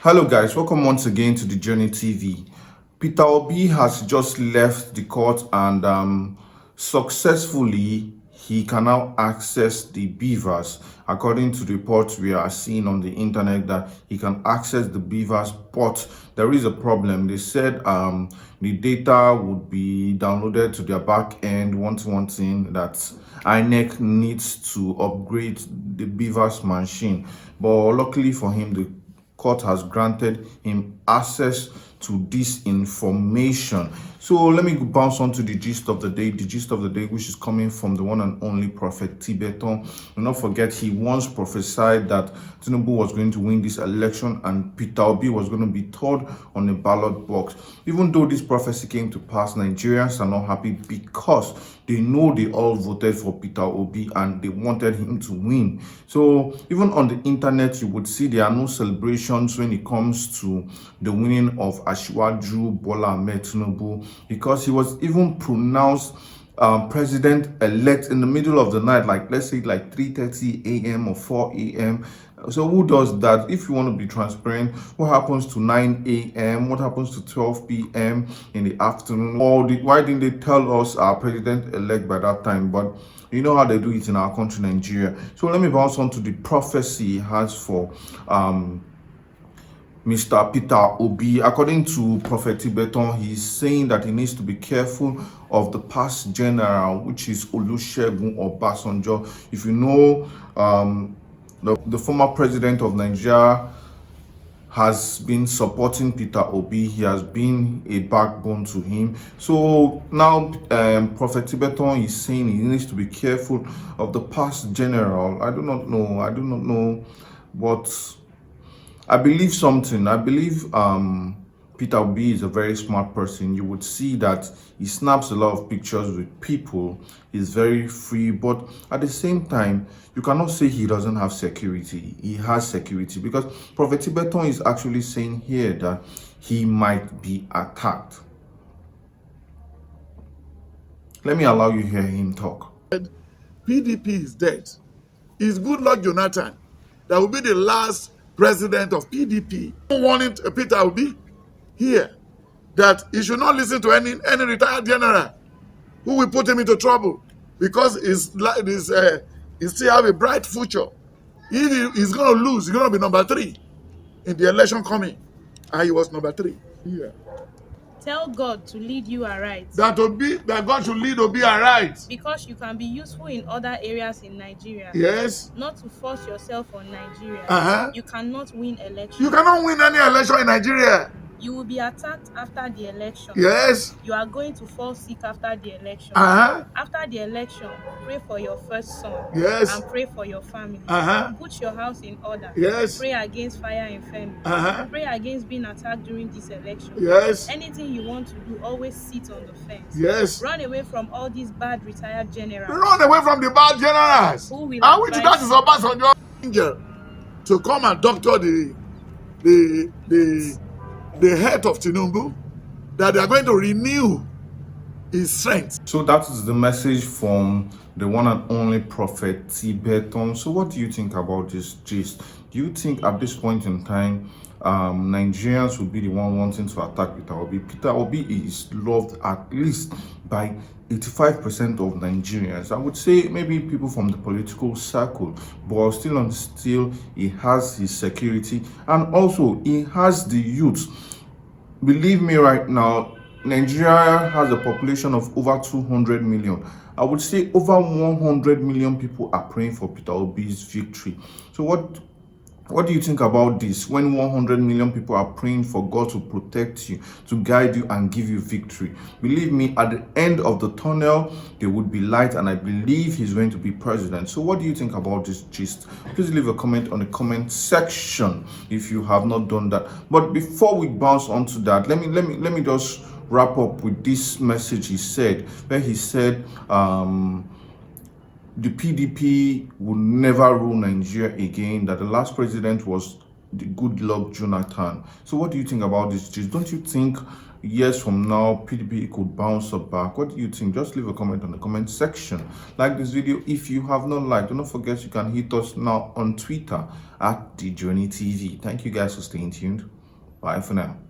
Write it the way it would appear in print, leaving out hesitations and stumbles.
Hello guys, welcome once again to the Djourneytv. Peter Obi has just left the court and successfully he can now access the beavers. According to the reports we are seeing on the internet that he can access the beavers, but there is a problem. They said the data would be downloaded to their back end. One thing that INEC needs to upgrade the beavers machine, but luckily for him the court has granted him access to this information. So let me bounce on to the gist of the day. The gist of the day, which is coming from the one and only Prophet Tibetan. Do not forget, he once prophesied that Tinubu was going to win this election and Peter Obi was going to be third on the ballot box. Even though this prophecy came to pass, Nigerians are not happy because they know they all voted for Peter Obi and they wanted him to win. So even on the internet, you would see there are no celebrations when it comes to the winning of Asiwaju Bola Ahmed Tinubu, because he was even pronounced president-elect in the middle of the night, like let's say like 3:30 a.m. or 4 a.m. So who does that? If you want to be transparent, what happens to 9 a.m.? What happens to 12 p.m. in the afternoon? Or why didn't they tell us our president-elect by that time? But you know how they do it in our country, Nigeria. So let me bounce on to the prophecy he has for Mr. Peter Obi. According to Prophet Tibetan, he's saying that he needs to be careful of the past general, which is Olusegun Obasonjo. If you know, the former president of Nigeria has been supporting Peter Obi. He has been a backbone to him. So now Prophet Tibetan is saying he needs to be careful of the past general. I do not know what I believe something. I believe Peter Obi is a very smart person. You would see that he snaps a lot of pictures with people. He's very free, but at the same time, you cannot say he doesn't have security. He has security, because Prophet Tibetan is actually saying here that he might be attacked. Let me allow you to hear him talk. PDP is dead. It's good luck Jonathan that will be the last president of PDP. Warning Peter Obi here that he should not listen to any retired general who will put him into trouble, because he still have a bright future. He's going to lose. He's going to be number 3 in the election coming, and he was number 3. Yeah. Tell God to lead you aright. That God should lead Obi aright. Because you can be useful in other areas in Nigeria. Yes. Not to force yourself on Nigeria. You cannot win election. You cannot win any election in Nigeria. You will be attacked after the election. Yes. You are going to fall sick after the election. After the election, pray for your first son. Yes. And pray for your family. Put your house in order. Yes. Pray against fire and famine. Pray against being attacked during this election. Yes. Anything you want to do, always sit on the fence. Yes. Run away from all these bad retired generals. Run away from the bad generals. Who will and which that is Obasonjo angel to come and doctor the head of Tinubu, that they are going to renew his strength. So that is the message from the one and only Prophet Tibetan. So what do you think about this gist? Do you think at this point in time, Nigerians will be the one wanting to attack Peter Obi? Peter Obi is loved at least by 85% of Nigerians. I would say maybe people from the political circle, but still he has his security, and also he has the youth. Believe me, right now Nigeria has a population of over 200 million. I would say over 100 million people are praying for Peter Obi's victory. So what do you think about this? When 100 million people are praying for God to protect you, to guide you and give you victory, believe me, at the end of the tunnel there would be light, and I believe he's going to be president. So what do you think about this gist? Please leave a comment on the comment section if you have not done that. But before we bounce onto that, let me just wrap up with this message he said, where he said the PDP will never rule Nigeria again, that the last president was the good luck Jonathan. So what do you think about this? Don't you think years from now, PDP could bounce up back. What do you think? Just leave a comment on the comment section. Like this video if you have not liked. Do not forget you can hit us now on Twitter at Djourneytv. Thank you guys for staying tuned. Bye for now.